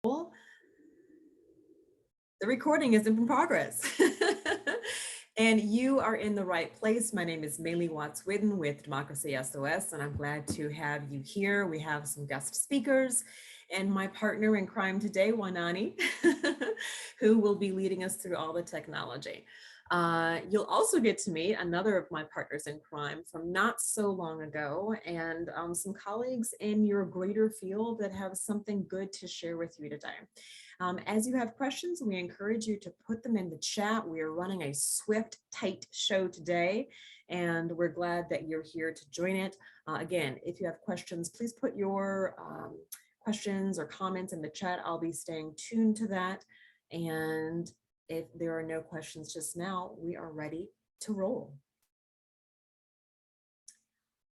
The recording is in progress. And you are in the right place. My name is Maylee Watts-Whitten with Democracy SOS, and I'm glad to have you here. We have some guest speakers and my partner in crime today, Wanani, who will be leading us through all the technology. You'll also get to meet another of my partners in crime from not so long ago, and some colleagues in your greater field that have something good to share with you today. As you have questions, we encourage you to put them in the chat. We are running a swift, tight show today, and we're glad that you're here to join it. Again, if you have questions, please put your questions or comments in the chat. I'll be staying tuned to that. And if there are no questions just now, we are ready to roll.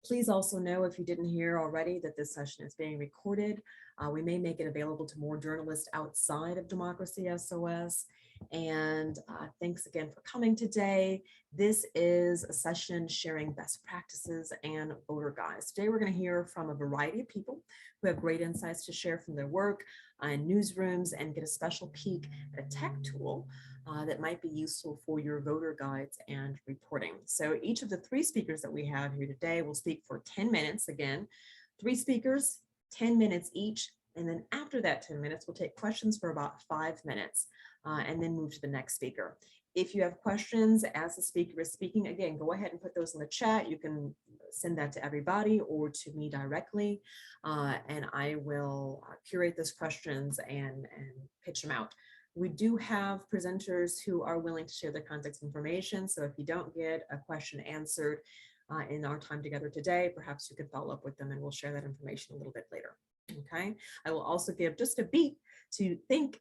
Please also know, if you didn't hear already, that this session is being recorded. We may make it available to more journalists outside of Democracy SOS. And thanks again for coming today. This is a session sharing best practices and voter guides. Today, we're going to hear from a variety of people who have great insights to share from their work in newsrooms and get a special peek at a tech tool that might be useful for your voter guides and reporting. So each of the three speakers that we have here today will speak for 10 minutes. Again, three speakers, 10 minutes each. And then after that 10 minutes, we'll take questions for about 5 minutes and then move to the next speaker. If you have questions as the speaker is speaking, again, go ahead and put those in the chat. You can send that to everybody or to me directly, and I will curate those questions and pitch them out. We do have presenters who are willing to share their contact information. So if you don't get a question answered in our time together today, perhaps you could follow up with them and we'll share that information a little bit later. Okay, I will also give just a beat to think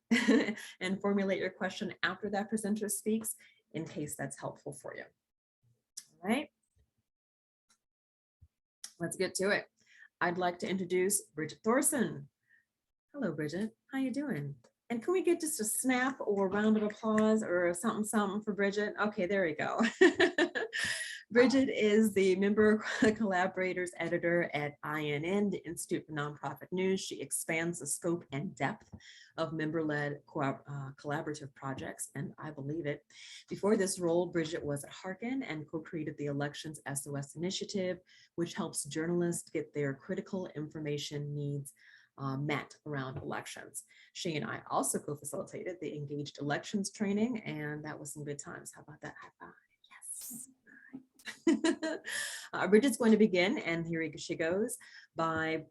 and formulate your question after that presenter speaks, in case that's helpful for you. All right, let's get to it. I'd like to introduce Bridget Thorson. Hello, Bridget. How you doing? And can we get just a snap or a round of applause or something for Bridget? Okay, there we go. Bridget is the member collaborators editor at INN, the Institute for Nonprofit News. She expands the scope and depth of member-led collaborative projects, and I believe it. Before this role, Bridget was at Harkin and co-created the Elections SOS initiative, which helps journalists get their critical information needs met around elections. She and I also co-facilitated the Engaged Elections training, and that was some good times. How about that? High five. Yes. Bridget's going to begin, and here she goes, by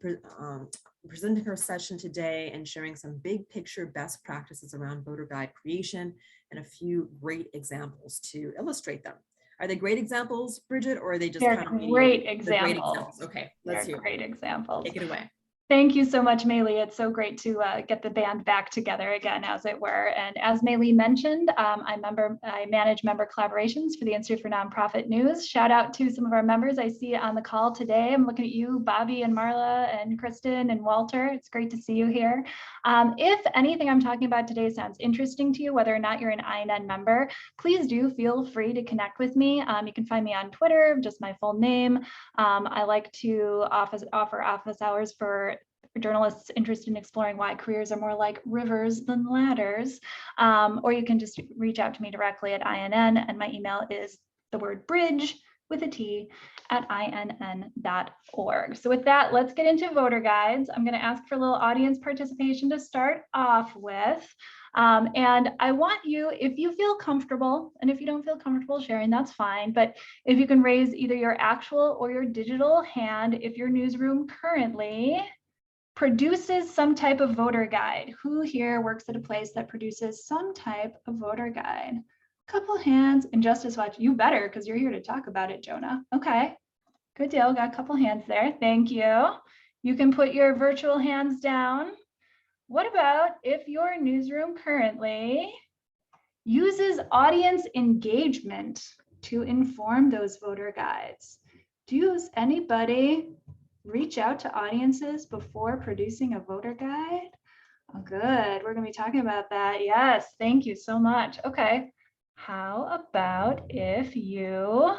presenting her session today and sharing some big picture best practices around voter guide creation and a few great examples to illustrate them. Are they great examples, Bridget, or are they just They're kind of great examples? Okay, let's hear. Great examples. Take it away. Thank you so much, Maylee. It's so great to get the band back together again, as it were. And as Maylee mentioned, I manage member collaborations for the Institute for Nonprofit News. Shout out to some of our members I see on the call today. I'm looking at you, Bobby and Marla and Kristen and Walter. It's great to see you here. If anything I'm talking about today sounds interesting to you, whether or not you're an INN member, please do feel free to connect with me. You can find me on Twitter, just my full name. I like to offer office hours for journalists interested in exploring why careers are more like rivers than ladders, or you can just reach out to me directly at INN, and my email is the word bridge with a T at inn.org. So with that, let's get into voter guides. I'm going to ask for a little audience participation to start off with. And I want you, if you feel comfortable, and if you don't feel comfortable sharing, that's fine, but if you can raise either your actual or your digital hand, if your newsroom currently produces some type of voter guide. Who here works at a place that produces some type of voter guide? Couple hands, and just as much, you better, because you're here to talk about it, Jonah. Okay, good deal, got a couple hands there, thank you. You can put your virtual hands down. What about if your newsroom currently uses audience engagement to inform those voter guides? Does anybody reach out to audiences before producing a voter guide? Oh, good. We're going to be talking about that. Yes, thank you so much. Okay. How about if you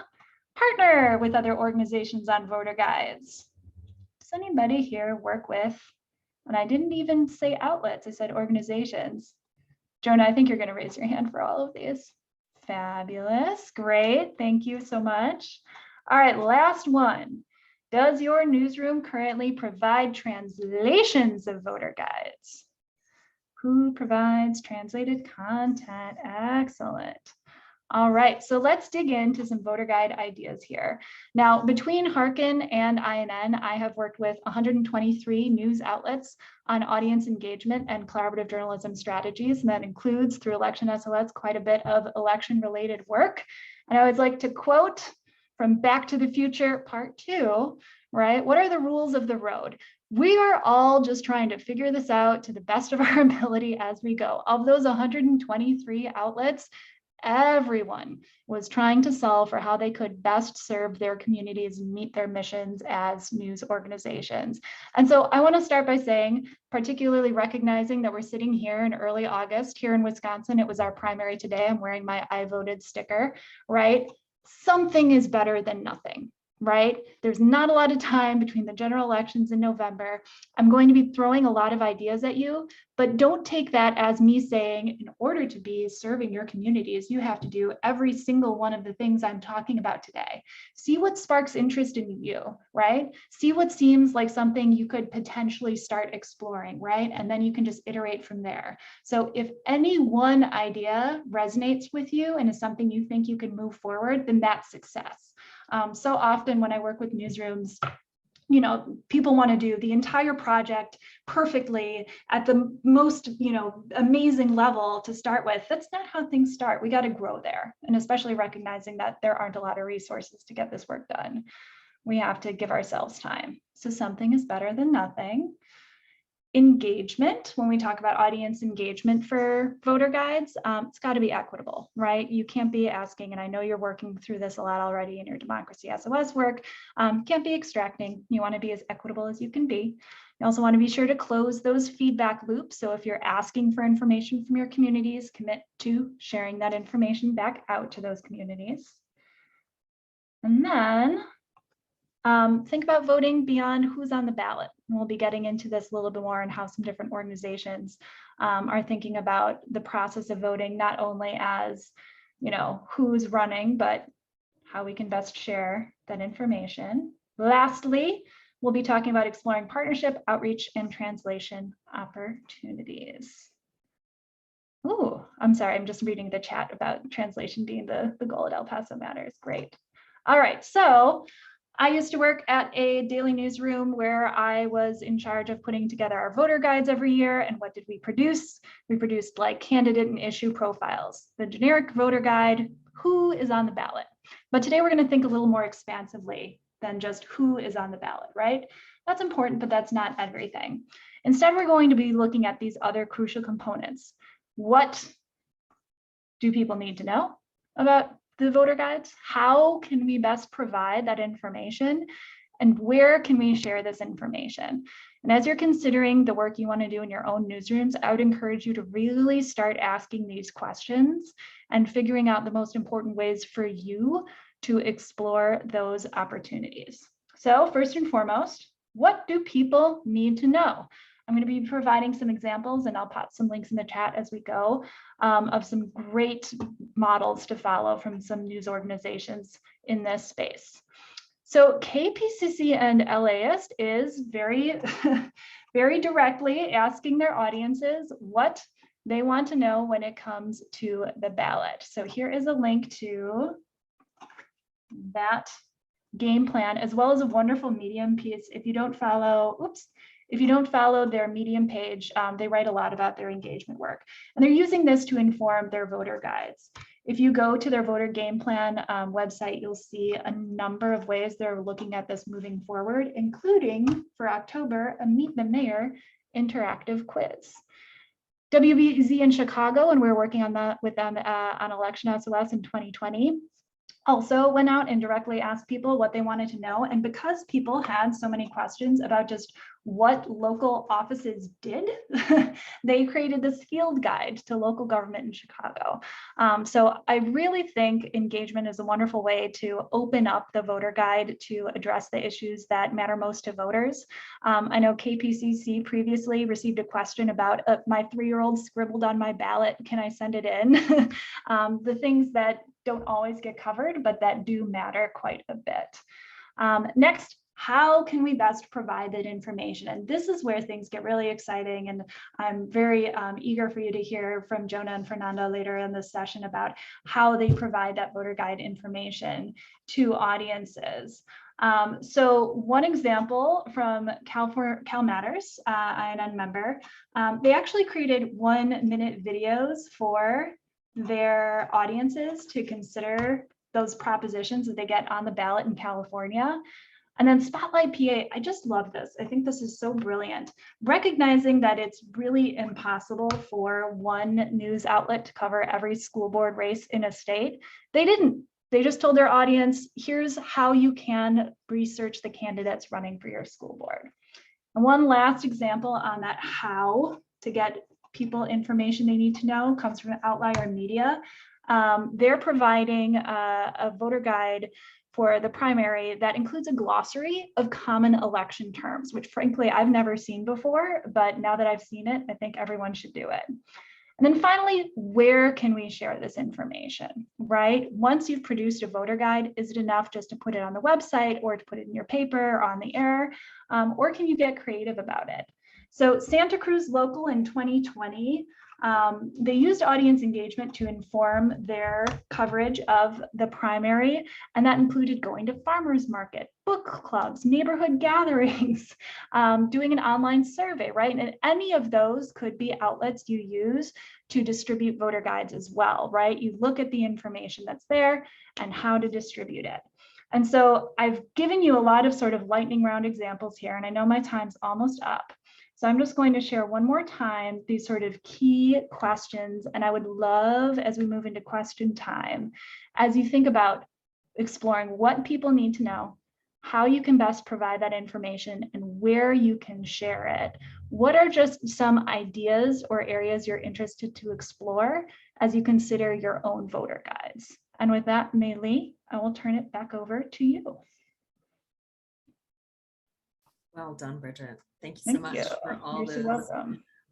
partner with other organizations on voter guides? Does anybody here work with And I didn't even say outlets, I said organizations. Jonah, I think you're going to raise your hand for all of these. Fabulous, great, thank you so much. All right, last one. Does your newsroom currently provide translations of voter guides? Who provides translated content? Excellent. All right, so let's dig into some voter guide ideas here. Now, between Harkin and INN, I have worked with 123 news outlets on audience engagement and collaborative journalism strategies, and that includes, through Election SOS, quite a bit of election-related work. And I always like to quote from Back to the Future Part 2, right? What are the rules of the road? We are all just trying to figure this out to the best of our ability as we go. Of those 123 outlets, everyone was trying to solve for how they could best serve their communities and meet their missions as news organizations. And so I want to start by saying, particularly recognizing that we're sitting here in early August here in Wisconsin. It was our primary today. I'm wearing my I voted sticker, right? Something is better than nothing. Right? There's not a lot of time between the general elections in November. I'm going to be throwing a lot of ideas at you, but don't take that as me saying, in order to be serving your communities, you have to do every single one of the things I'm talking about today. See what sparks interest in you, right? See what seems like something you could potentially start exploring, right? And then you can just iterate from there. So if any one idea resonates with you and is something you think you can move forward, then that's success. So often when I work with newsrooms, you know, people want to do the entire project perfectly at the most, you know, amazing level to start with. That's not how things start. We got to grow there. And especially recognizing that there aren't a lot of resources to get this work done. We have to give ourselves time. So something is better than nothing. Engagement, when we talk about audience engagement for voter guides, it's got to be equitable, right? You can't be asking, and I know you're working through this a lot already in your Democracy SOS work, can't be extracting. You want to be as equitable as you can be. You also want to be sure to close those feedback loops. So if you're asking for information from your communities, commit to sharing that information back out to those communities. And then think about voting beyond who's on the ballot. And we'll be getting into this a little bit more and how some different organizations are thinking about the process of voting, not only as, you know, who's running, but how we can best share that information. Lastly, we'll be talking about exploring partnership, outreach, and translation opportunities. Ooh, I'm sorry, I'm just reading the chat about translation being the goal at El Paso Matters. Great. All right, so I used to work at a daily newsroom where I was in charge of putting together our voter guides every year. And what did we produce? We produced like candidate and issue profiles, the generic voter guide, who is on the ballot. But today we're going to think a little more expansively than just who is on the ballot, right? That's important, but that's not everything. Instead, we're going to be looking at these other crucial components. What do people need to know about the voter guides? How can we best provide that information? And where can we share this information? And as you're considering the work you want to do in your own newsrooms, I would encourage you to really start asking these questions and figuring out the most important ways for you to explore those opportunities. So first and foremost, what do people need to know? I'm going to be providing some examples, and I'll pop some links in the chat as we go, of some great models to follow from some news organizations in this space. So KPCC and LAist is very, very directly asking their audiences what they want to know when it comes to the ballot. So here is a link to that game plan, as well as a wonderful Medium piece. If you don't follow, if you don't follow their Medium page, they write a lot about their engagement work. And they're using this to inform their voter guides. If you go to their voter game plan website, you'll see a number of ways they're looking at this moving forward, including for October, a Meet the Mayor interactive quiz. WBZ in Chicago, and we're working on that with them on Election SOS in 2020, also went out and directly asked people what they wanted to know. And because people had so many questions about just what local offices did, they created this field guide to local government in Chicago. So I really think engagement is a wonderful way to open up the voter guide to address the issues that matter most to voters. I know KPCC previously received a question about my 3-year-old scribbled on my ballot, can I send it in? The things that don't always get covered, but that do matter quite a bit. Next, how can we best provide that information? And this is where things get really exciting. And I'm very eager for you to hear from Jonah and Fernando later in this session about how they provide that voter guide information to audiences. So one example from Cal Matters, INN member, they actually created 1-minute videos for their audiences to consider those propositions that they get on the ballot in California. And then Spotlight PA, I just love this. I think this is so brilliant. Recognizing that it's really impossible for one news outlet to cover every school board race in a state, they didn't. They just told their audience, here's how you can research the candidates running for your school board. And one last example on that how to get people information they need to know comes from Outlier Media. They're providing a voter guide for the primary that includes a glossary of common election terms, which frankly, I've never seen before, but now that I've seen it, I think everyone should do it. And then finally, where can we share this information, right? Once you've produced a voter guide, is it enough just to put it on the website or to put it in your paper or on the air, or can you get creative about it? So Santa Cruz Local in 2020, they used audience engagement to inform their coverage of the primary, and that included going to farmers market, book clubs, neighborhood gatherings, doing an online survey, right? And any of those could be outlets you use to distribute voter guides as well, right? You look at the information that's there and how to distribute it. And so I've given you a lot of sort of lightning round examples here, and I know my time's almost up. So I'm just going to share one more time these sort of key questions, and I would love, as we move into question time, as you think about exploring what people need to know, how you can best provide that information, and where you can share it. What are just some ideas or areas you're interested to explore as you consider your own voter guides? And with that, Mei Lee, I will turn it back over to you. Well done, Bridget. Thank you so much for all those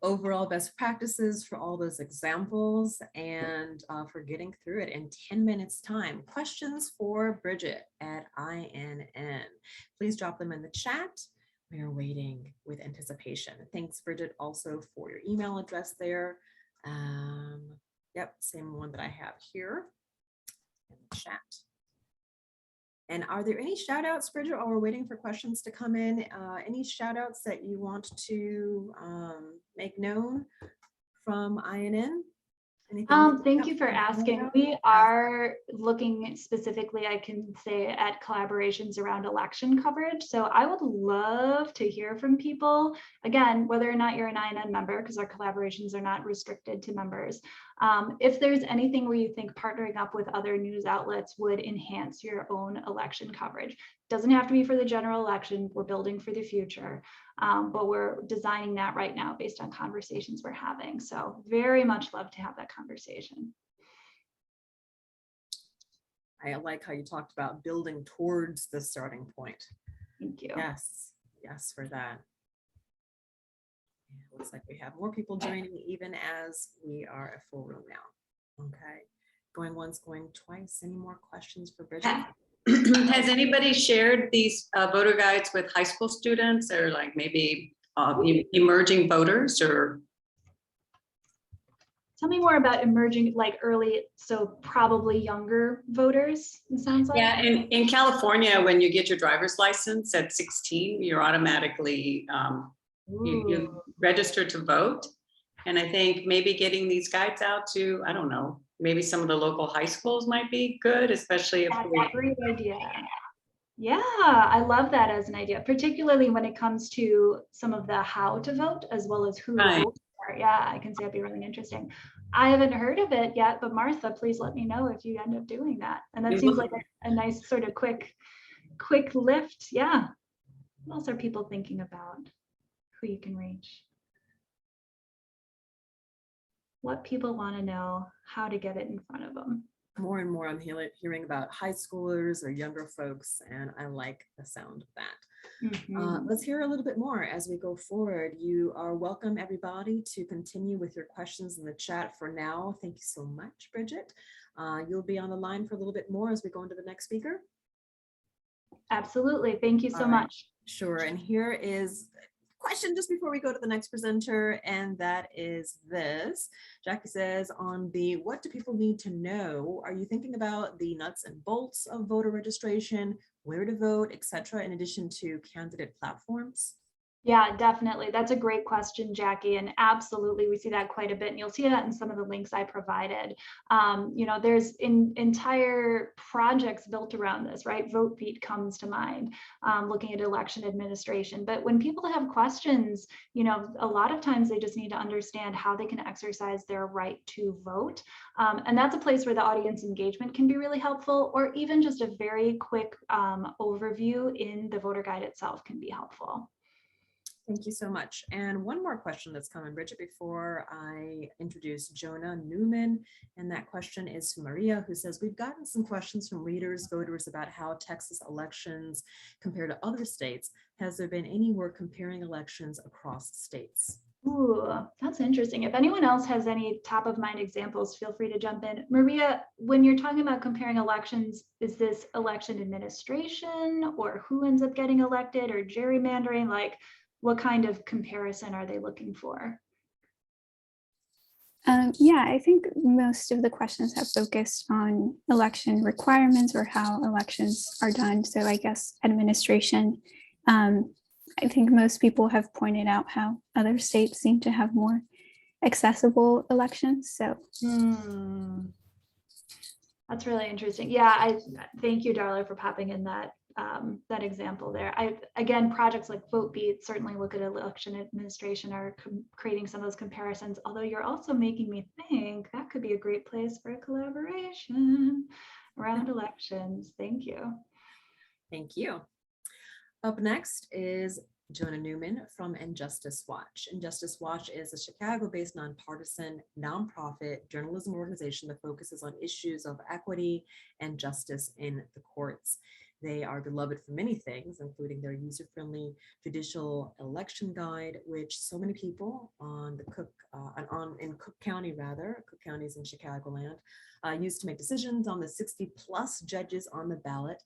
overall best practices, for all those examples, and for getting through it in 10 minutes time. Questions for Bridget at INN. Please drop them in the chat. We are waiting with anticipation. Thanks, Bridget, also for your email address there. Yep, same one that I have here in the chat. And are there any shout outs, Bridget, while we're waiting for questions to come in? Any shout outs that you want to make known from INN? Thank you for asking. We are looking specifically, I can say, at collaborations around election coverage. So I would love to hear from people, again, whether or not you're an INN member, because our collaborations are not restricted to members. If there's anything where you think partnering up with other news outlets would enhance your own election coverage. Doesn't have to be for the general election. We're building for the future, but we're designing that right now based on conversations we're having. So very much love to have that conversation. I like how you talked about building towards the starting point. Thank you. Yes, yes, for that. It looks like we have more people joining even as we are a full room now. Okay, going once, going twice. Any more questions for Bridget? Has anybody shared these voter guides with high school students or like maybe emerging voters or? Tell me more about emerging, like early, so probably younger voters, it sounds like. Yeah, in California, when you get your driver's license at 16, you're automatically, you register to vote. And I think maybe getting these guides out to, I don't know, maybe some of the local high schools might be good, especially if that's a great idea. Yeah, I love that as an idea, particularly when it comes to some of the how to vote as well as who to vote Yeah, I can see it'd be really interesting. I haven't heard of it yet, but Martha, please let me know if you end up doing that. And that We seems will. like a nice sort of quick lift. Yeah. What else are people thinking about? Who you can reach? What people want to know, how to get it in front of them. More and more I'm hearing about high schoolers or younger folks, and I like the sound of that. Mhm. Let's hear a little bit more as we go forward. You are welcome, everybody, to continue with your questions in the chat for now. Thank you so much, Bridget. You'll be on the line for a little bit more as we go into the next speaker. Absolutely. Thank you so All right. much. Sure. And here is a question just before we go to the next presenter, and that is this. Jackie says, on the what do people need to know, are you thinking about the nuts and bolts of voter registration, where to vote, etc., in addition to candidate platforms? Yeah, definitely. That's a great question, Jackie. And absolutely, we see that quite a bit. And you'll see that in some of the links I provided. There's entire projects built around this, right? VoteBeat comes to mind, looking at election administration. But when people have questions, a lot of times they just need to understand how they can exercise their right to vote. And that's a place where the audience engagement can be really helpful, or even just a very quick overview in the voter guide itself can be helpful. Thank you so much. And one more question that's coming, Bridget, before I introduce Jonah Newman. And that question is from Maria, who says, we've gotten some questions from readers, voters about how Texas elections compare to other states. Has there been any work comparing elections across states? Ooh, that's interesting. If anyone else has any top of mind examples, feel free to jump in. Maria, when you're talking about comparing elections, is this election administration or who ends up getting elected or gerrymandering? Like, what kind of comparison are they looking for? Yeah, I think most of the questions have focused on election requirements or how elections are done. So I guess administration. I think most people have pointed out how other states seem to have more accessible elections. So that's really interesting. Yeah, I thank you, Darla, for popping in that example there. Again, projects like VoteBeat certainly look at election administration are creating some of those comparisons, although you're also making me think that could be a great place for a collaboration around elections. Thank you. Thank you. Up next is Jonah Newman from Injustice Watch. Injustice Watch is a Chicago-based nonpartisan nonprofit journalism organization that focuses on issues of equity and justice in the courts. They are beloved for many things, including their user-friendly judicial election guide, which so many people on the Cook County is in Chicagoland, use to make decisions on the 60+ judges on the ballot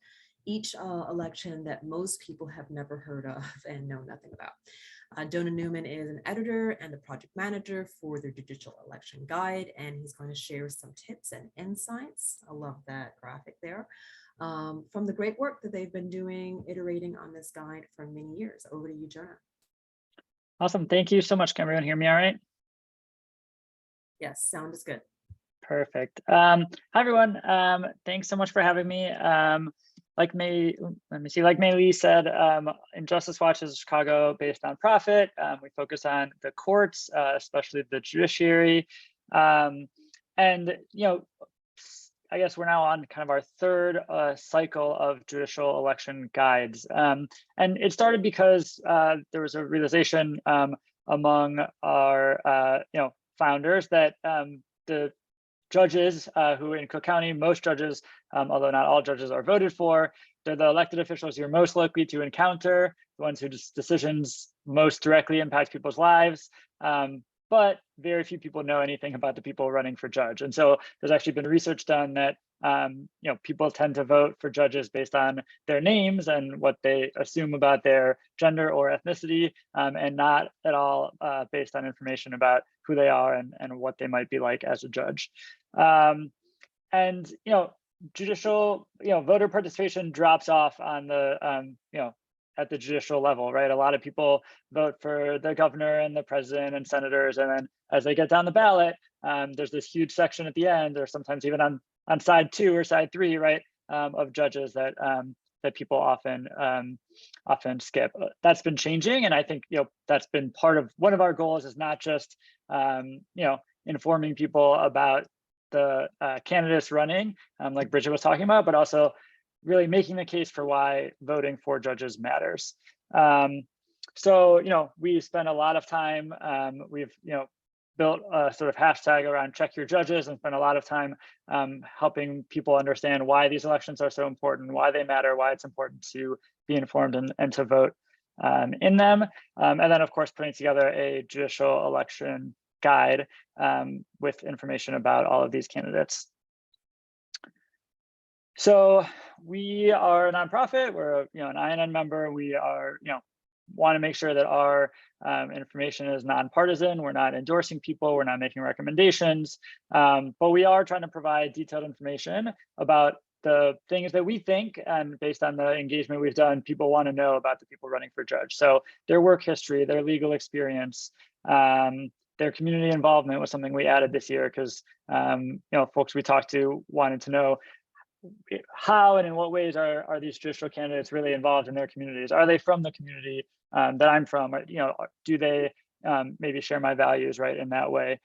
each election that most people have never heard of and know nothing about. Jonah Newman is an editor and the project manager for their judicial election guide, and he's going to share some tips and insights. I love that graphic there. From the great work that they've been doing, iterating on this guide for many years. Over to you, Jonah. Awesome. Thank you so much. Can everyone hear me all right? Yes, sound is good. Perfect. Hi, everyone. Thanks so much for having me. Like Maylee said, Injustice Watch is a Chicago-based nonprofit. We focus on the courts, especially the judiciary. I guess we're now on kind of our third cycle of judicial election guides. And it started because there was a realization among our founders that the judges who in Cook County, most judges, although not all judges are voted for, they're the elected officials you're most likely to encounter, the ones whose decisions most directly impact people's lives. But very few people know anything about the people running for judge. And so there's actually been research done that people tend to vote for judges based on their names and what they assume about their gender or ethnicity, and not at all based on information about who they are and what they might be like as a judge. Judicial, voter participation drops off on the, at the judicial level, right? A lot of people vote for the governor and the president and senators, and then as they get down the ballot, there's this huge section at the end, or sometimes even on side 2 or side 3, right, of judges that that people often skip. That's been changing, and I think that's been part of one of our goals is not just informing people about the candidates running, like Bridget was talking about, but also really making the case for why voting for judges matters. So, we spend a lot of time, we've, built a sort of hashtag around check your judges and spent a lot of time helping people understand why these elections are so important, why they matter, why it's important to be informed and to vote in them. And then, of course, putting together a judicial election guide with information about all of these candidates. So we are a nonprofit. We're an INN member. We are want to make sure that our information is nonpartisan. We're not endorsing people. We're not making recommendations, but we are trying to provide detailed information about the things that we think, and based on the engagement we've done, people want to know about the people running for judge. So their work history, their legal experience, their community involvement was something we added this year because folks we talked to wanted to know how and in what ways are these judicial candidates really involved in their communities? Are they from the community that I'm from? Or, do they maybe share my values, right, in that way?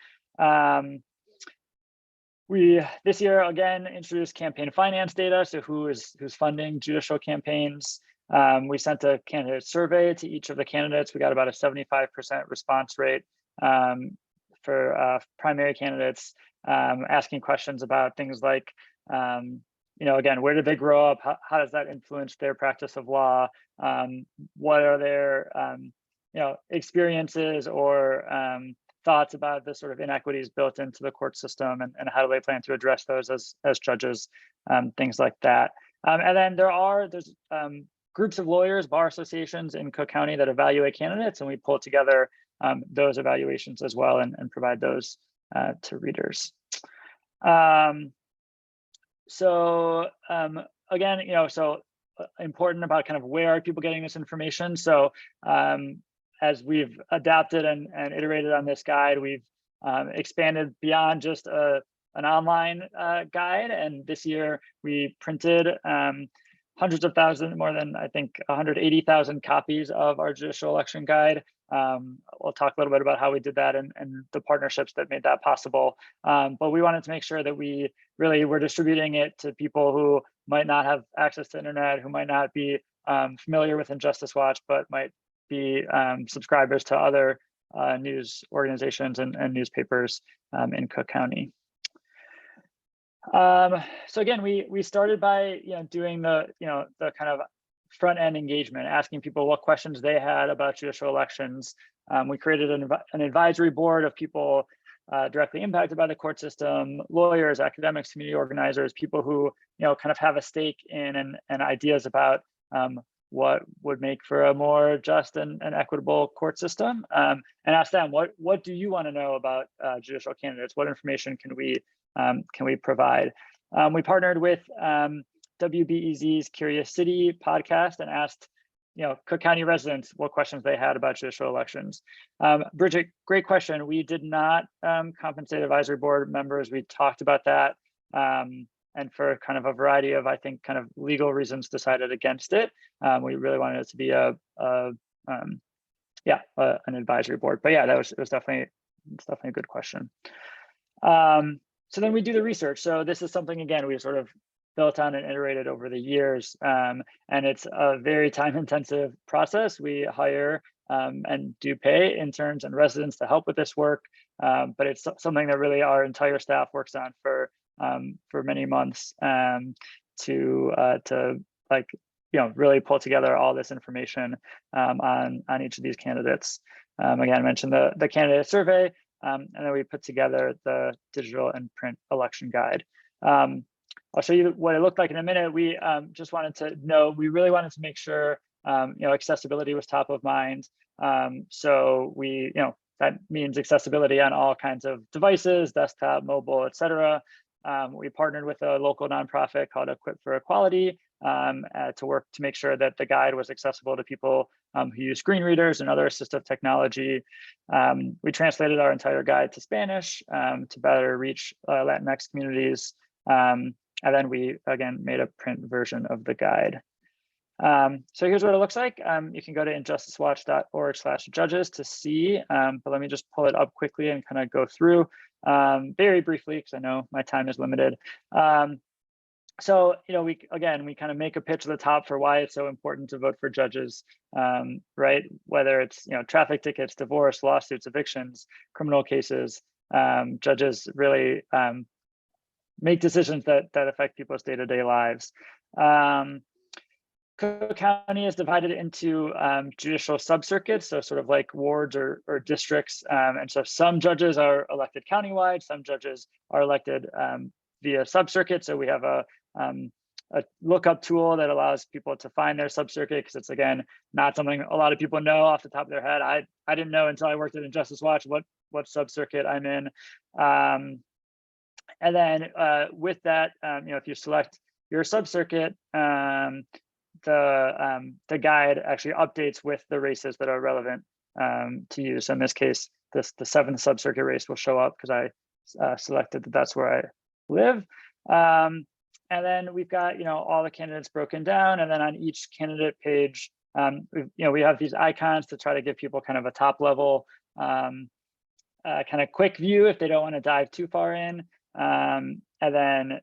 We this year again introduced campaign finance data, so who's funding judicial campaigns. We sent a candidate survey to each of the candidates. We got about a 75% response rate for primary candidates, asking questions about things like, again, where did they grow up? How does that influence their practice of law? What are their experiences or thoughts about the sort of inequities built into the court system, and how do they plan to address those as judges, things like that. And then there's groups of lawyers, bar associations in Cook County that evaluate candidates, and we pull together those evaluations as well and provide those to readers. So again, so important about kind of where are people getting this information. So as we've adapted and iterated on this guide, we've expanded beyond just an online guide. And this year we printed hundreds of thousands, more than I think 180,000 copies of our judicial election guide. We'll talk a little bit about how we did that and the partnerships that made that possible. But we wanted to make sure that we really were distributing it to people who might not have access to internet, who might not be familiar with Injustice Watch, but might be subscribers to other news organizations and newspapers in Cook County. So again, we started by doing the kind of front end engagement, asking people what questions they had about judicial elections. We created an advisory board of people directly impacted by the court system, lawyers, academics, community organizers, people who kind of have a stake in and ideas about what would make for a more just and equitable court system, and ask them what do you want to know about judicial candidates? What information can we provide? We partnered with WBEZ's Curious City podcast and asked Cook County residents what questions they had about judicial elections. Bridget, great question. We did not compensate advisory board members. We talked about that, and for kind of a variety of, I think, kind of legal reasons, decided against it. We really wanted it to be an advisory board. But yeah, it was definitely a good question. So then we do the research. So this is something, again, we sort of built on and iterated over the years, and it's a very time-intensive process. We hire and do pay interns and residents to help with this work, but it's something that really our entire staff works on for many months to really pull together all this information on each of these candidates. Again, I mentioned the candidate survey, and then we put together the digital and print election guide. I'll show you what it looked like in a minute. We just wanted to know, we really wanted to make sure accessibility was top of mind. So we, that means accessibility on all kinds of devices, desktop, mobile, et cetera. We partnered with a local nonprofit called Equip for Equality to work to make sure that the guide was accessible to people who use screen readers and other assistive technology. We translated our entire guide to Spanish to better reach Latinx communities. And then we, again, made a print version of the guide. So here's what it looks like. You can go to injusticewatch.org/judges to see, but let me just pull it up quickly and kind of go through very briefly, because I know my time is limited. So, we kind of make a pitch at the top for why it's so important to vote for judges, right? Whether it's, traffic tickets, divorce, lawsuits, evictions, criminal cases, judges really make decisions that affect people's day-to-day lives. Cook County is divided into judicial subcircuits, so sort of like wards or districts. And so some judges are elected countywide, some judges are elected via subcircuit. So we have a lookup tool that allows people to find their subcircuit, because it's, again, not something a lot of people know off the top of their head. I didn't know until I worked at Injustice Watch what subcircuit I'm in. And then with that, if you select your subcircuit, the guide actually updates with the races that are relevant to you. So in this case, the 7th subcircuit race will show up because I selected that's where I live. And then we've got all the candidates broken down, and then on each candidate page, we have these icons to try to give people kind of a top level kind of quick view if they don't want to dive too far in, and then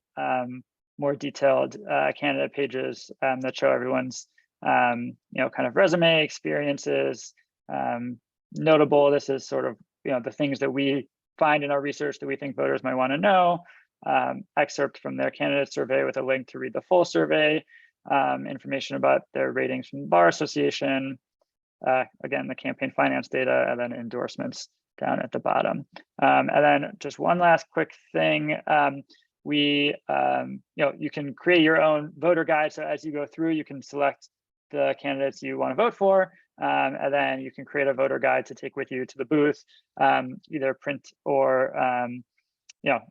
more detailed candidate pages that show everyone's kind of resume, experiences, notable. This is sort of the things that we find in our research that we think voters might want to know. Excerpt from their candidate survey with a link to read the full survey, information about their ratings from the Bar Association, again, the campaign finance data, and then endorsements down at the bottom. And then just one last quick thing, you can create your own voter guide. So as you go through, you can select the candidates you want to vote for, and then you can create a voter guide to take with you to the booth, either print or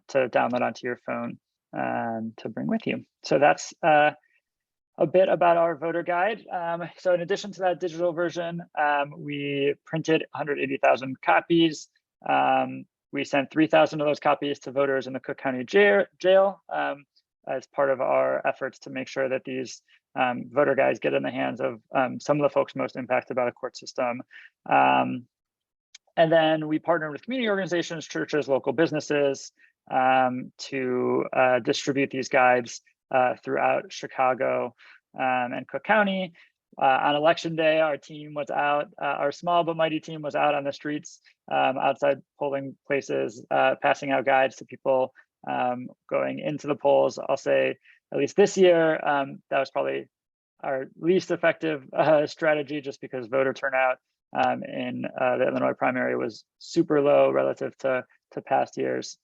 to download onto your phone to bring with you. So that's a bit about our voter guide. So in addition to that digital version, we printed 180,000 copies. We sent 3,000 of those copies to voters in the Cook County jail as part of our efforts to make sure that these voter guides get in the hands of some of the folks most impacted by the court system. And then we partnered with community organizations, churches, local businesses to distribute these guides throughout Chicago and Cook County. On election day, our team was out, our small but mighty team was out on the streets outside polling places, passing out guides to people going into the polls. I'll say, at least this year, that was probably our least effective strategy, just because voter turnout in the Illinois primary was super low relative to past years.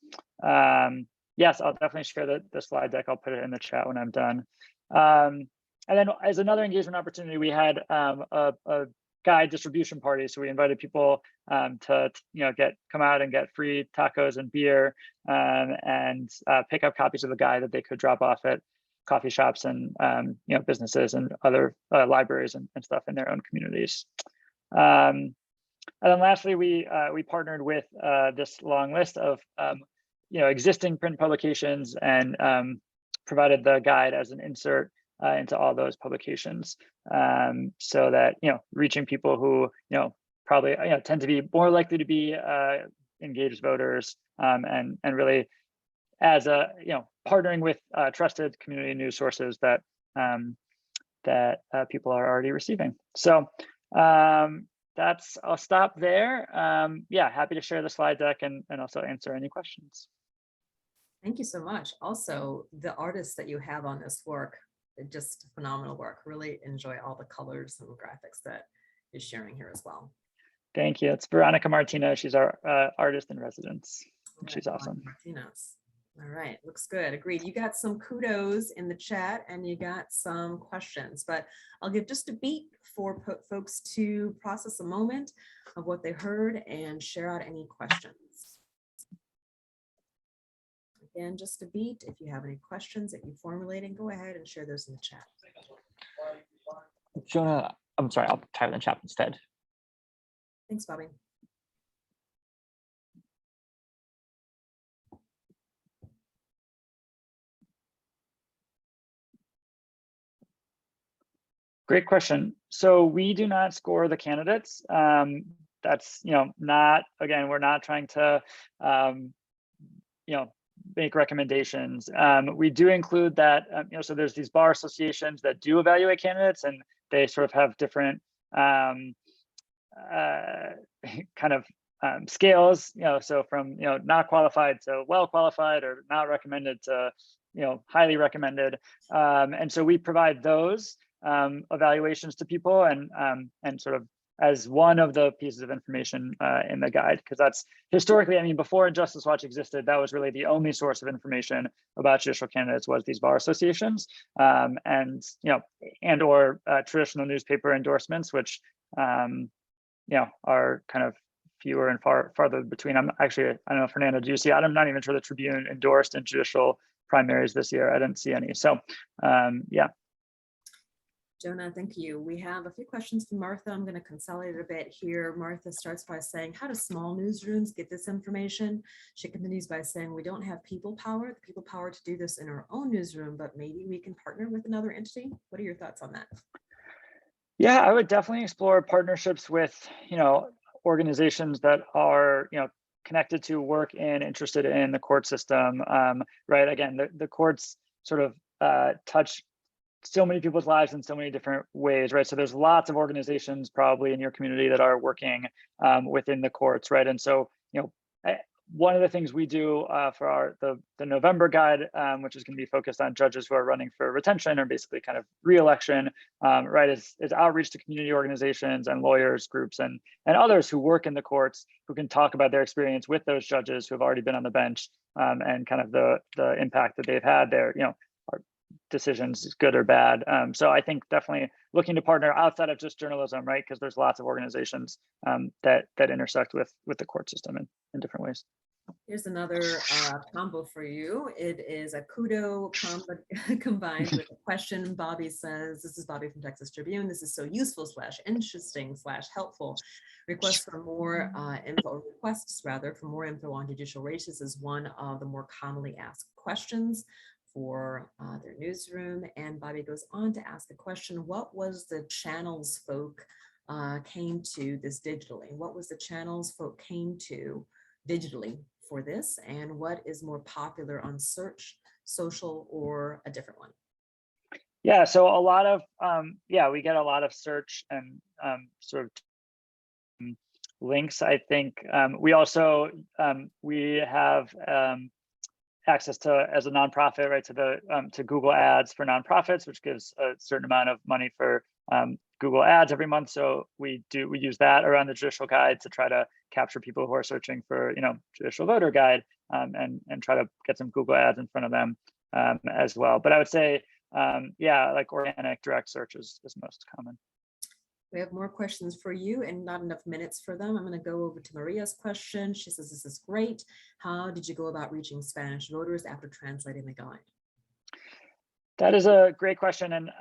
Yes, I'll definitely share the slide deck. I'll put it in the chat when I'm done. And then as another engagement opportunity, we had a guide distribution party. So we invited people to come out and get free tacos and beer, and pick up copies of the guide that they could drop off at coffee shops and businesses and other libraries and stuff in their own communities. And then lastly, we partnered with this long list of existing print publications and provided the guide as an insert into all those publications, so that reaching people who probably tend to be more likely to be engaged voters, and really as a partnering with trusted community news sources that people are already receiving. So I'll stop there. Yeah, happy to share the slide deck and also answer any questions. Thank you so much. Also, the artists that you have on this work, just phenomenal work. Really enjoy all the colors and graphics that you're sharing here as well. Thank you. It's Veronica Martinez. She's our artist in residence. She's awesome. Martinez. All right, looks good. Agreed. You got some kudos in the chat and you got some questions, but I'll give just a beat for folks to process a moment of what they heard and share out any questions. Again, just a beat. If you have any questions that you're formulating, go ahead and share those in the chat. Jonah, I'm sorry, I'll type it in the chat instead. Thanks, Bobby. Great question. So we do not score the candidates. That's, not, again, we're not trying to, make recommendations. We do include that, so there's these bar associations that do evaluate candidates, and they sort of have different kind of scales, so from, not qualified to well qualified, or not recommended to, highly recommended. And so we provide those evaluations to people, and sort of as one of the pieces of information in the guide, because that's historically, before Justice Watch existed, that was really the only source of information about judicial candidates, was these bar associations, and or traditional newspaper endorsements, which are kind of fewer and farther between. I don't know, Fernando, do you see? I'm not even sure the Tribune endorsed in judicial primaries this year. I didn't see any. So yeah. Jonah, thank you. We have a few questions from Martha. I'm going to consolidate a bit here. Martha starts by saying, how do small newsrooms get this information? She continues by saying, we don't have the people power to do this in our own newsroom, but maybe we can partner with another entity. What are your thoughts on that? Yeah, I would definitely explore partnerships with, organizations that are, connected to, work in, interested in the court system, right? Again, the courts sort of touch so many people's lives in so many different ways, right? So there's lots of organizations probably in your community that are working within the courts, right? And so, one of the things we do for the November guide, which is going to be focused on judges who are running for retention or basically kind of re-election, right, is outreach to community organizations and lawyers groups and others who work in the courts, who can talk about their experience with those judges who have already been on the bench, and kind of the impact that they've had there, are decisions, good or bad. So I think definitely looking to partner outside of just journalism, right? Because there's lots of organizations that intersect with the court system in different ways. Here's another combo for you. It is a kudo combined with a question. Bobby says, this is Bobby from Texas Tribune. This is so useful / interesting / helpful. Requests for more info on judicial races is one of the more commonly asked questions for their newsroom. And Bobby goes on to ask the question, what was the channels folk came to this digitally? What was the channels folk came to digitally for this? And what is more popular on search, social, or a different one? Yeah, so a lot of, we get a lot of search and sort of links, I think. We also, we have access to, as a nonprofit, right, to Google Ads for nonprofits, which gives a certain amount of money for Google Ads every month. So we use that around the judicial guide to try to capture people who are searching for, judicial voter guide, and try to get some Google Ads in front of them as well. But I would say, like organic direct search is most common. We have more questions for you and not enough minutes for them. I'm going to go over to Maria's question. She says, this is great. How did you go about reaching Spanish voters after translating the guide? That is a great question. And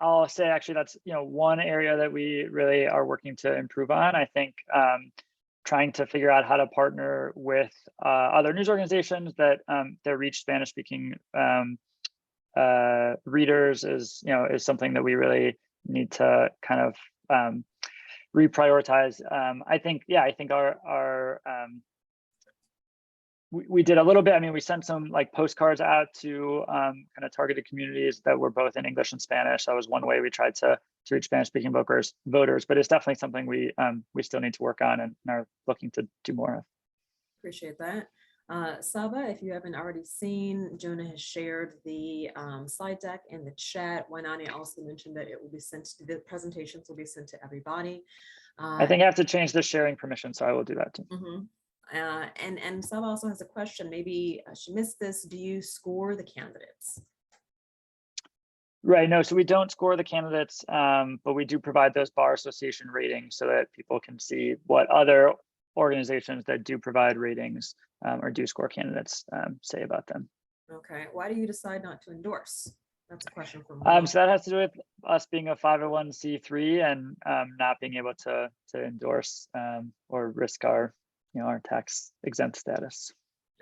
I'll say, actually, that's, one area that we really are working to improve on. I think trying to figure out how to partner with other news organizations that reach Spanish speaking readers is something that we really need to kind of reprioritize. I think our we did a little bit. We sent some like postcards out to kind of targeted communities that were both in English and Spanish. That was one way we tried to reach Spanish speaking voters, but it's definitely something we still need to work on and are looking to do more of. Appreciate that. Saba, if you haven't already seen, Jonah has shared the slide deck in the chat. Wanani also mentioned that it will be sent to the presentations will be sent to everybody. I think I have to change the sharing permission, so I will do that too. And Saba also has a question. Maybe she missed this. Do you score the candidates? Right. No, so we don't score the candidates, but we do provide those bar association ratings so that people can see what other organizations that do provide ratings or do score candidates say about them. Okay. Why do you decide not to endorse? That's a question from so that has to do with us being a 501c3 and not being able to endorse or risk our our tax exempt status.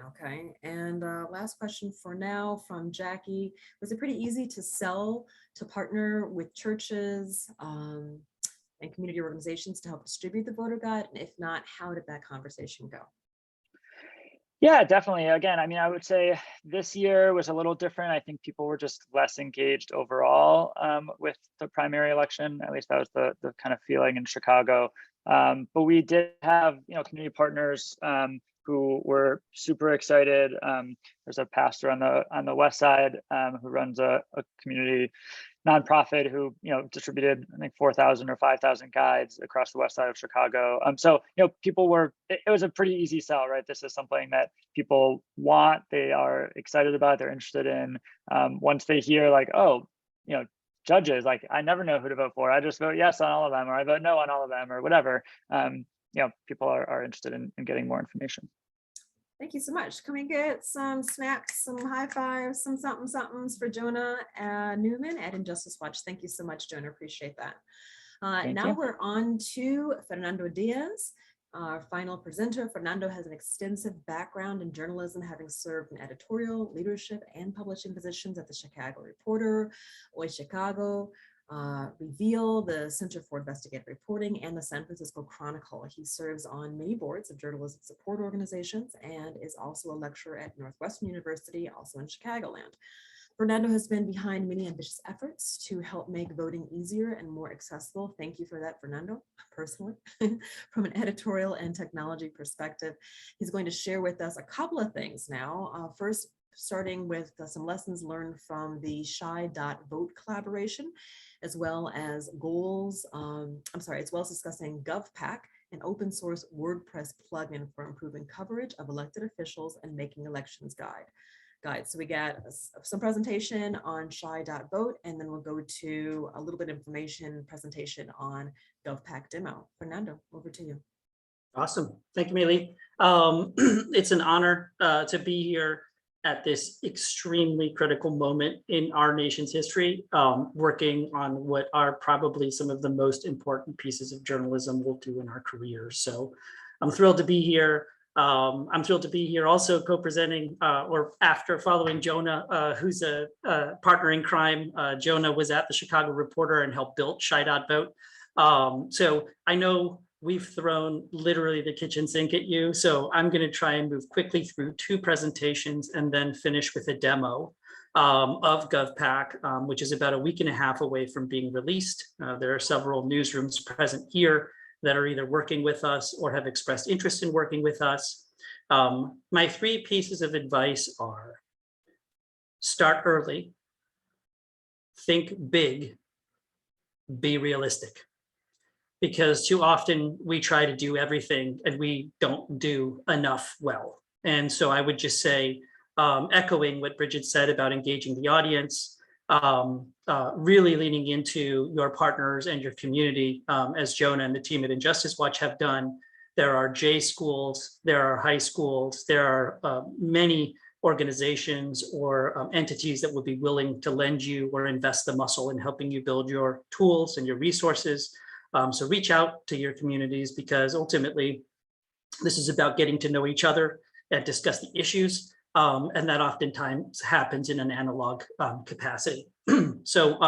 Okay, and last question for now from Jackie. Was it pretty easy to sell, to partner with churches and community organizations to help distribute the voter guide? And if not, how did that conversation go? Yeah, definitely. Again, I mean, I would say this year was a little different. I think people were just less engaged overall with the primary election. At least that was the kind of feeling in Chicago. But we did have, community partners who were super excited. There's a pastor on the west side who runs a community nonprofit who distributed, I think, 4,000 or 5,000 guides across the west side of Chicago. So people were, it was a pretty easy sell, right? This is something that people want, they are excited about, they're interested in. Once they hear like, oh, judges, like I never know who to vote for, I just vote yes on all of them, or I vote no on all of them, or whatever. People are interested in getting more information. Thank you so much. Can we get some snaps, some high fives, some somethings for Jonah Newman at Injustice Watch? Thank you so much, Jonah. Appreciate that. Now you. we're on to Fernando Diaz, our final presenter. Fernando has an extensive background in journalism, having served in editorial, leadership, and publishing positions at the Chicago Reporter, Hoy Chicago, Reveal, the Center for Investigative Reporting, and the San Francisco Chronicle. He serves on many boards of journalism support organizations and is also a lecturer at Northwestern University, also in Chicagoland. Fernando has been behind many ambitious efforts to help make voting easier and more accessible. Thank you for that, Fernando, personally, from an editorial and technology perspective. He's going to share with us a couple of things now. First, starting with some lessons learned from the Shy.vote collaboration, as well as goals, as well as discussing GovPack, an open source WordPress plugin for improving coverage of elected officials and making elections guide. So we got some presentation on Shy.vote, and then we'll go to a little bit of information presentation on GovPack demo. Fernando, over to you. Awesome. Thank you, Maylee. It's an honor to be here at this extremely critical moment in our nation's history, working on what are probably some of the most important pieces of journalism we'll do in our careers. So I'm thrilled to be here. I'm thrilled to be here also co-presenting or after following Jonah, who's a partner in crime. Jonah was at the Chicago Reporter and helped build Shy.vote. So I know we've thrown literally the kitchen sink at you. So I'm going to try and move quickly through two presentations and then finish with a demo of GovPack, which is about a week and a half away from being released. There are several newsrooms present here that are either working with us or have expressed interest in working with us. My three pieces of advice are: start early, think big, be realistic. Because too often we try to do everything and we don't do enough well. And so I would just say, echoing what Bridget said about engaging the audience, really leaning into your partners and your community, as Jonah and the team at Injustice Watch have done. There are J schools, there are high schools, there are many organizations or entities that would be willing to lend you or invest the muscle in helping you build your tools and your resources. So reach out to your communities, because ultimately this is about getting to know each other and discuss the issues. And that oftentimes happens in an analog capacity. So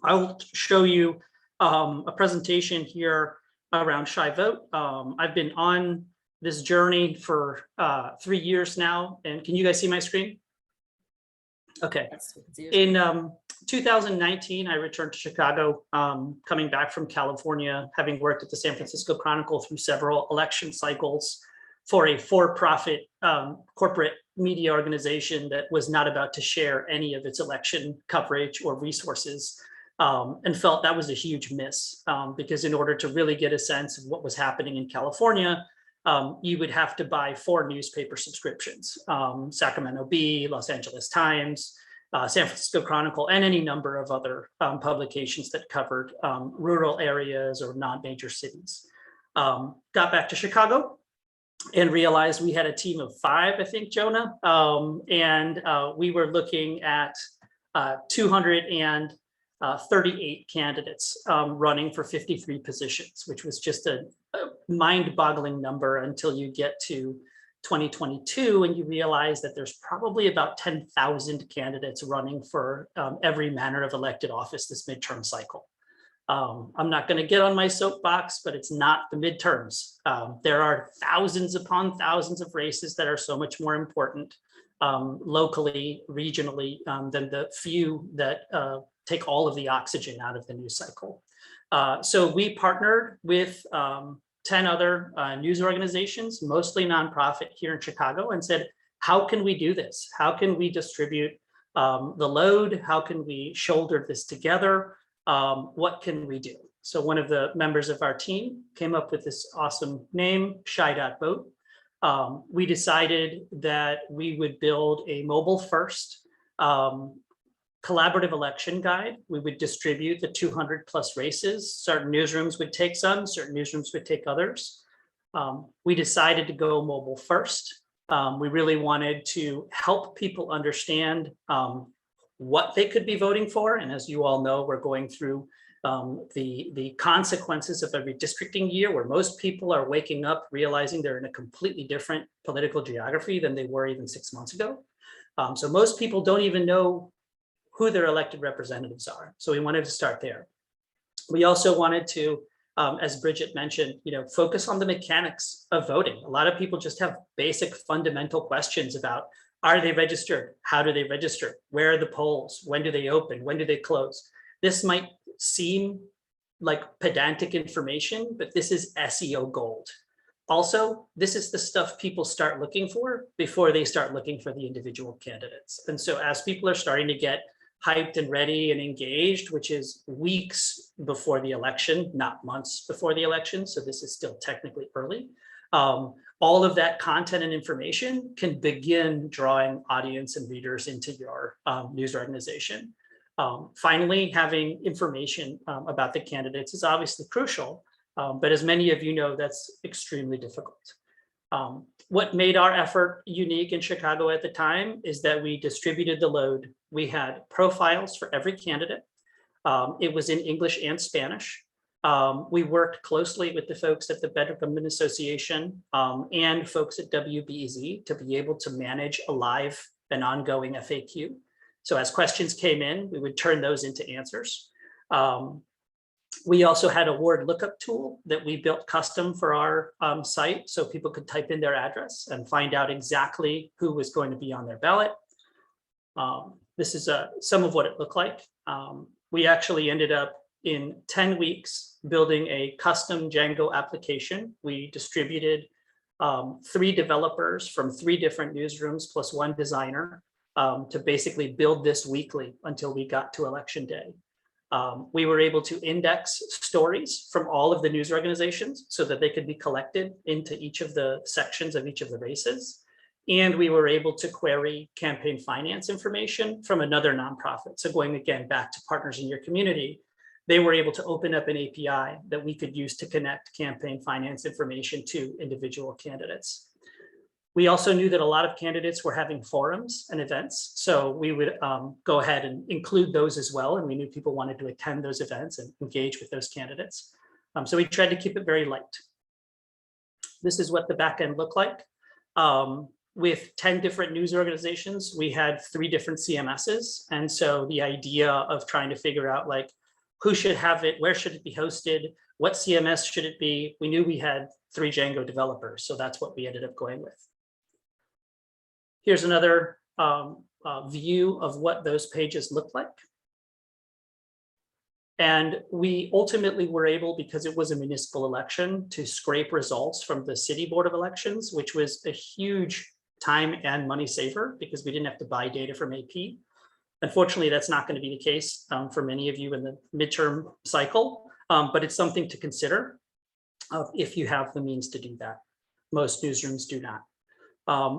I'll show you a presentation here around Shy.vote. I've been on this journey for 3 years now. And can you guys see my screen? Okay. In 2019, I returned to Chicago, coming back from California, having worked at the San Francisco Chronicle through several election cycles for a for-profit corporate media organization that was not about to share any of its election coverage or resources, and felt that was a huge miss, because in order to really get a sense of what was happening in California, you would have to buy 4 newspaper subscriptions: Sacramento Bee, Los Angeles Times, San Francisco Chronicle, and any number of other publications that covered rural areas or non-major cities. Got back to Chicago and realized we had a team of 5, I think, Jonah, and we were looking at 238 candidates running for 53 positions, which was just a mind-boggling number until you get to 2022, and you realize that there's probably about 10,000 candidates running for every manner of elected office this midterm cycle. I'm not going to get on my soapbox, but it's not the midterms. There are thousands upon thousands of races that are so much more important locally, regionally, than the few that take all of the oxygen out of the news cycle. So we partnered with 10 other news organizations, mostly nonprofit here in Chicago, and said, how can we do this? How can we distribute the load? How can we shoulder this together? What can we do? So one of the members of our team came up with this awesome name, Shy.vote. We decided that we would build a mobile first collaborative election guide. We would distribute the 200 plus races. Certain newsrooms would take some, certain newsrooms would take others. We decided to go mobile first. We really wanted to help people understand what they could be voting for. And as you all know, we're going through the consequences of a redistricting year where most people are waking up realizing they're in a completely different political geography than they were even 6 months ago. So most people don't even know who their elected representatives are. So we wanted to start there. We also wanted to, as Bridget mentioned, focus on the mechanics of voting. A lot of people just have basic fundamental questions about, are they registered? How do they register? Where are the polls? When do they open? When do they close? This might seem like pedantic information, but this is SEO gold. Also, this is the stuff people start looking for before they start looking for the individual candidates. And so as people are starting to get hyped and ready and engaged, which is weeks before the election, not months before the election, so this is still technically early, all of that content and information can begin drawing audience and readers into your news organization. Finally, having information about the candidates is obviously crucial, but as many of you know, that's extremely difficult. What made our effort unique in Chicago at the time is that we distributed the load. We had profiles for every candidate. It was in English and Spanish. We worked closely with the folks at the Better Government Association and folks at WBEZ to be able to manage a live and ongoing FAQ. So as questions came in, we would turn those into answers. We also had a word lookup tool that we built custom for our site so people could type in their address and find out exactly who was going to be on their ballot. This is some of what it looked like. We actually ended up in 10 weeks building a custom Django application. We distributed 3 developers from 3 different newsrooms plus 1 designer to basically build this weekly until we got to election day. We were able to index stories from all of the news organizations so that they could be collected into each of the sections of each of the races. And we were able to query campaign finance information from another nonprofit. So going again back to partners in your community, they were able to open up an API that we could use to connect campaign finance information to individual candidates. We also knew that a lot of candidates were having forums and events, so we would go ahead and include those as well, and we knew people wanted to attend those events and engage with those candidates. So we tried to keep it very light. This is what the back end looked like. With 10 different news organizations, we had 3 different CMSs, and so the idea of trying to figure out like who should have it, where should it be hosted, what CMS should it be, we knew we had 3 Django developers, so that's what we ended up going with. Here's another view of what those pages look like. And we ultimately were able, because it was a municipal election, to scrape results from the City Board of Elections, which was a huge time and money saver because we didn't have to buy data from AP. Unfortunately, that's not going to be the case for many of you in the midterm cycle, but it's something to consider if you have the means to do that. Most newsrooms do not.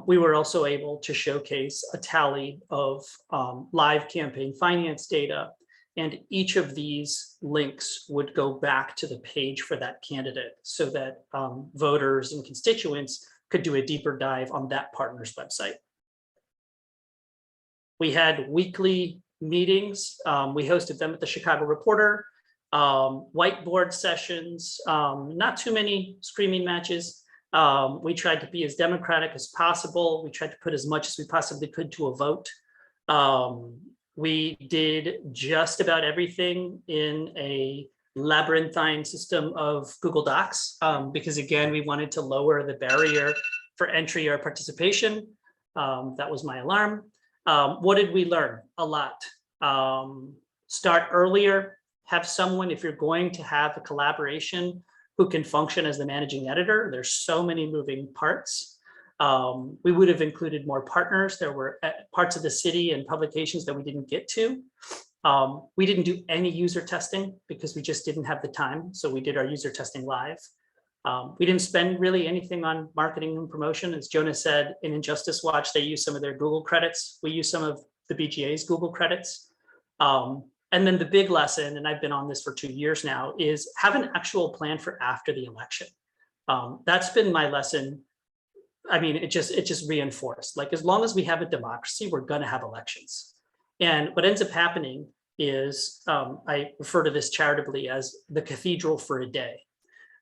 We were also able to showcase a tally of live campaign finance data, and each of these links would go back to the page for that candidate so that voters and constituents could do a deeper dive on that partner's website. We had weekly meetings. We hosted them at the Chicago Reporter, whiteboard sessions, not too many screaming matches, We tried to be as democratic as possible. We tried to put as much as we possibly could to a vote. We did just about everything in a labyrinthine system of Google Docs, because again, we wanted to lower the barrier for entry or participation. That was my alarm. What did we learn? A lot. Start earlier, have someone, if you're going to have a collaboration, who can function as the managing editor. There's so many moving parts. We would have included more partners. There were parts of the city and publications that we didn't get to. We didn't do any user testing because we just didn't have the time. So we did our user testing live. We didn't spend really anything on marketing and promotion. As Jonah said, in Injustice Watch, they use some of their Google credits. We use some of the BGA's Google credits. And then the big lesson, and I've been on this for 2 years now, is have an actual plan for after the election. That's been my lesson. I mean, it just reinforced, like, as long as we have a democracy, we're going to have elections. And what ends up happening is, I refer to this charitably as the cathedral for a day.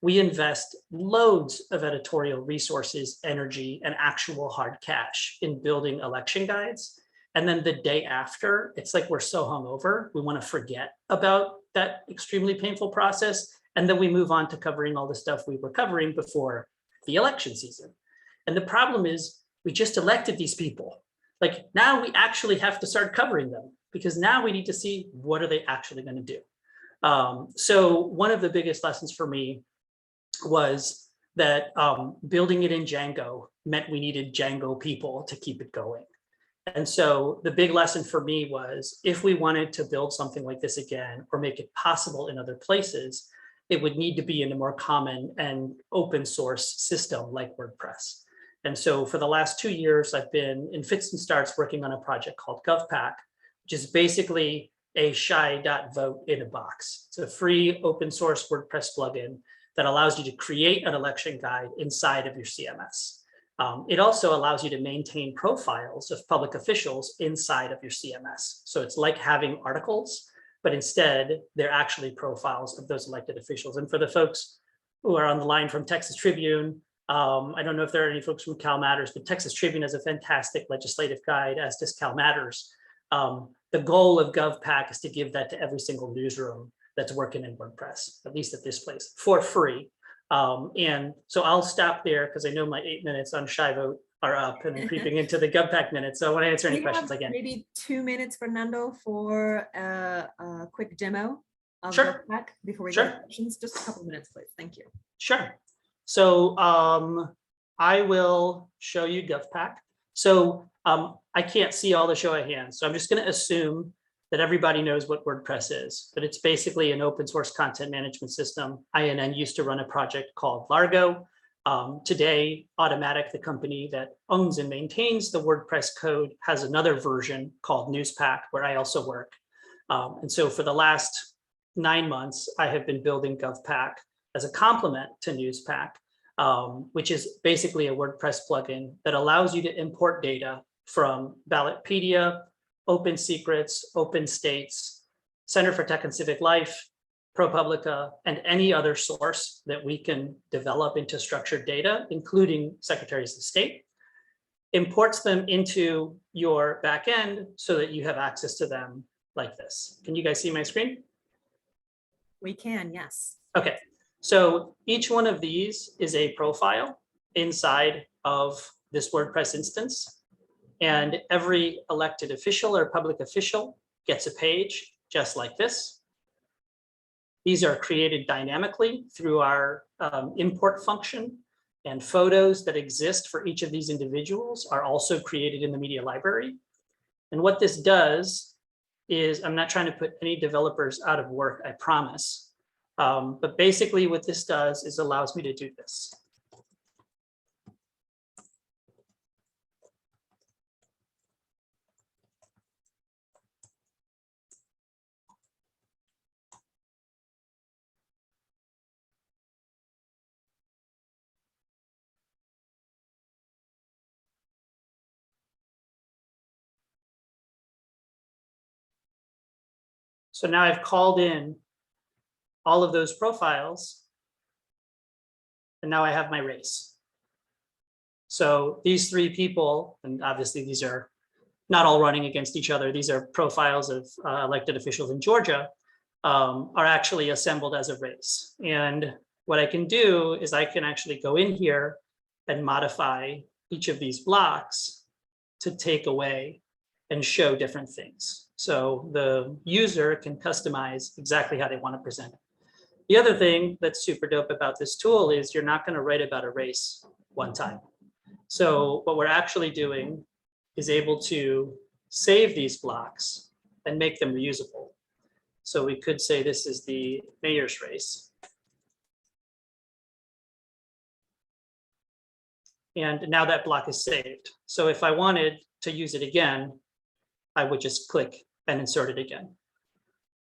We invest loads of editorial resources, energy, and actual hard cash in building election guides. And then the day after, it's like we're so hungover, we want to forget about that extremely painful process. And then we move on to covering all the stuff we were covering before the election season. And the problem is we just elected these people. Like, now we actually have to start covering them, because now we need to see what are they actually going to do. So one of the biggest lessons for me was that building it in Django meant we needed Django people to keep it going. And so the big lesson for me was, if we wanted to build something like this again, or make it possible in other places, it would need to be in a more common and open source system like WordPress. And so for the last 2 years, I've been in fits and starts working on a project called GovPack, which is basically a shy.vote in a box. It's a free open source WordPress plugin that allows you to create an election guide inside of your CMS. It also allows you to maintain profiles of public officials inside of your CMS. So it's like having articles, but instead they're actually profiles of those elected officials. And for the folks who are on the line from Texas Tribune, I don't know if there are any folks from Cal Matters, but Texas Tribune has a fantastic legislative guide, as does Cal Matters. The goal of GovPack is to give that to every single newsroom that's working in WordPress, at least at this place, for free. And so I'll stop there because I know my 8 minutes on Shy Vote are up, and I'm creeping into the GovPack minutes. So I want to answer any questions again. Maybe 2 minutes, Fernando, for a quick demo of Sure. GovPack before we Sure. go to questions. Just a couple minutes, please. Thank you. Sure. So I will show you GovPack. So I can't see all the show of hands, so I'm just going to assume that everybody knows what WordPress is, but it's basically an open source content management system. INN used to run a project called Largo. Today, Automatic, the company that owns and maintains the WordPress code, has another version called Newspack, where I also work. And so for the last 9 months, I have been building GovPack as a complement to Newspack, which is basically a WordPress plugin that allows you to import data from Ballotpedia, Open Secrets, Open States, Center for Tech and Civic Life, ProPublica, and any other source that we can develop into structured data, including secretaries of state, imports them into your backend so that you have access to them like this. Can you guys see my screen? We can, yes. Okay, so each one of these is a profile inside of this WordPress instance. And every elected official or public official gets a page just like this. These are created dynamically through our import function, and photos that exist for each of these individuals are also created in the media library. And what this does is, I'm not trying to put any developers out of work, I promise. But basically what this does is allows me to do this. So now I've called in all of those profiles, and now I have my race. So these three people, and obviously these are not all running against each other. These are profiles of elected officials in Georgia, are actually assembled as a race. And what I can do is I can actually go in here and modify each of these blocks to take away and show different things. So the user can customize exactly how they want to present it. The other thing that's super dope about this tool is you're not going to write about a race one time. So what we're actually doing is able to save these blocks and make them reusable. So we could say this is the mayor's race. And now that block is saved. So if I wanted to use it again, I would just click and insert it again.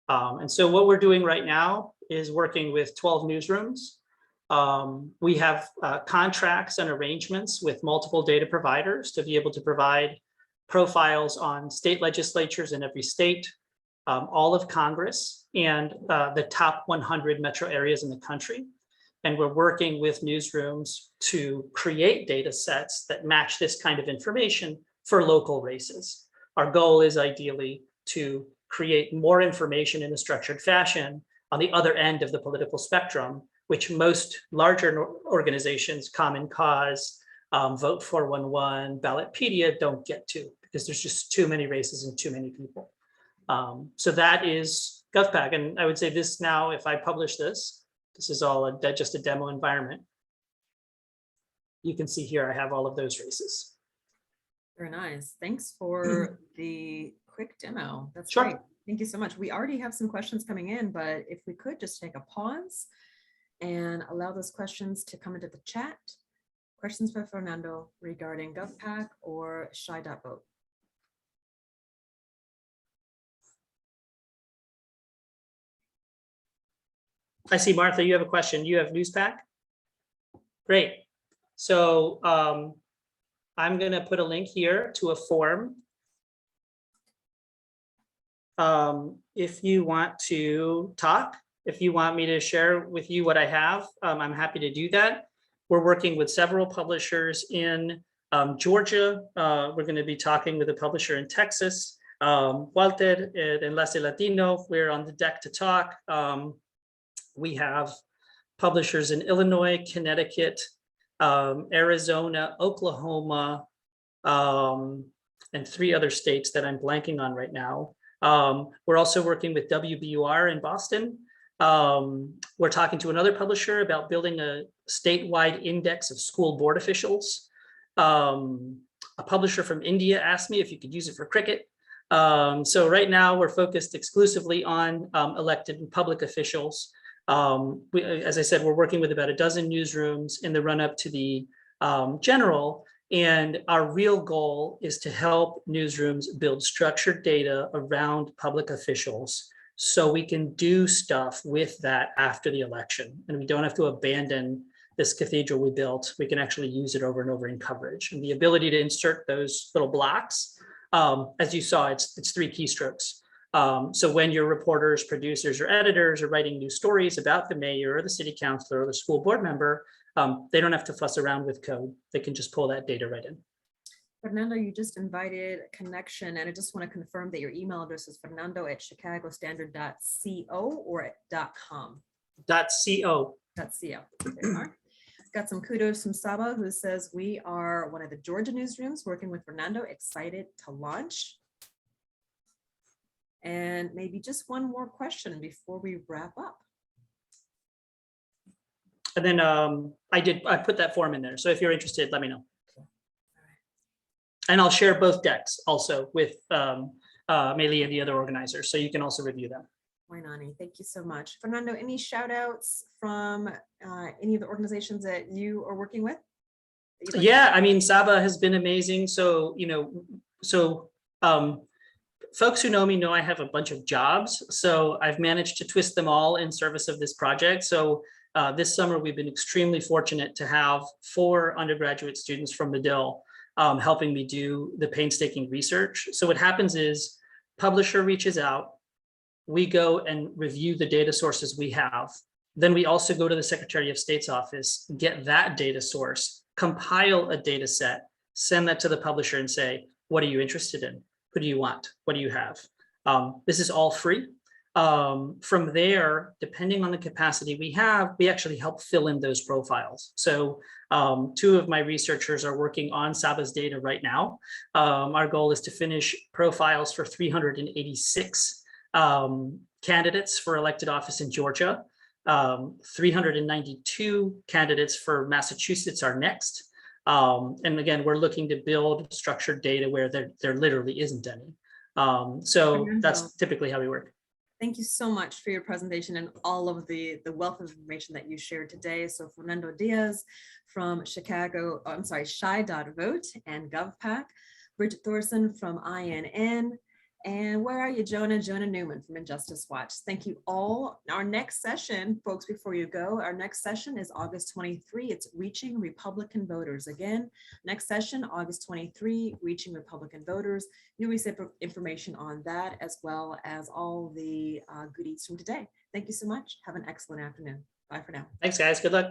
And so what we're doing right now is working with 12 newsrooms. We have contracts and arrangements with multiple data providers to be able to provide profiles on state legislatures in every state, all of Congress, and the top 100 metro areas in the country. And we're working with newsrooms to create data sets that match this kind of information for local races. Our goal is ideally to create more information in a structured fashion on the other end of the political spectrum, which most larger organizations, Common Cause, Vote 411, Ballotpedia don't get to, because there's just too many races and too many people. So that is GovPack. And I would say this now, if I publish this, this is all just a demo environment. You can see here I have all of those races. Very nice. Thanks for the quick demo. That's Sure. great. Thank you so much. We already have some questions coming in, but if we could just take a pause and allow those questions to come into the chat. Questions for Fernando regarding GovPack or Shy.vote. I see, Martha, you have a question. You have NewsPack? Great. So I'm going to put a link here to a form. If you want to talk, if you want me to share with you what I have, I'm happy to do that. We're working with several publishers in Georgia. We're going to be talking with a publisher in Texas. Walter, Enlace Latino, we're on the deck to talk. We have publishers in Illinois, Connecticut, Arizona, Oklahoma, and 3 other states that I'm blanking on right now. We're also working with WBUR in Boston. We're talking to another publisher about building a statewide index of school board officials. A publisher from India asked me if you could use it for cricket. So right now we're focused exclusively on elected and public officials. As I said, we're working with about a dozen newsrooms in the run-up to the general, and our real goal is to help newsrooms build structured data around public officials so we can do stuff with that after the election, and we don't have to abandon this cathedral we built. We can actually use it over and over in coverage, and the ability to insert those little blocks, as you saw, it's 3 keystrokes. So when your reporters, producers, or editors are writing new stories about the mayor or the city councilor or the school board member, they don't have to fuss around with code. They can just pull that data right in. Fernando, you just invited connection, and I just want to confirm that your email address is fernando@chicagostandard.co or .com. .co. .co. There you are. Got some kudos from Saba, who says, we are one of the Georgia newsrooms working with Fernando, excited to launch. And maybe just one more question before we wrap up. And then I put that form in there. So if you're interested, let me know. And I'll share both decks also with Meili and the other organizers, so you can also review them. Why not? Thank you so much. Fernando, any shout outs from any of the organizations that you are working with? Yeah, I mean, Saba has been amazing. So, folks who know me know I have a bunch of jobs. So I've managed to twist them all in service of this project. So this summer, we've been extremely fortunate to have 4 undergraduate students from Medill helping me do the painstaking research. So what happens is publisher reaches out, we go and review the data sources we have. Then we also go to the Secretary of State's office, get that data source, compile a data set, send that to the publisher and say, what are you interested in? Who do you want? What do you have? This is all free. From there, depending on the capacity we have, we actually help fill in those profiles. So 2 of my researchers are working on Saba's data right now. Our goal is to finish profiles for 386 candidates for elected office in Georgia. 392 candidates for Massachusetts are next. And again, we're looking to build structured data where there literally isn't any. So that's typically how we work. Thank you so much for your presentation and all of the wealth of information that you shared today. So Fernando Diaz from Shy.vote and GovPack, Bridget Thorson from INN, and where are you, Jonah Newman from Injustice Watch. Thank you all. Our next session, folks, before you go, our next session is August 23. It's Reaching Republican Voters. Again, next session, August 23, Reaching Republican Voters. You'll receive information on that as well as all the goodies from today. Thank you so much. Have an excellent afternoon. Bye for now. Thanks, guys. Good luck.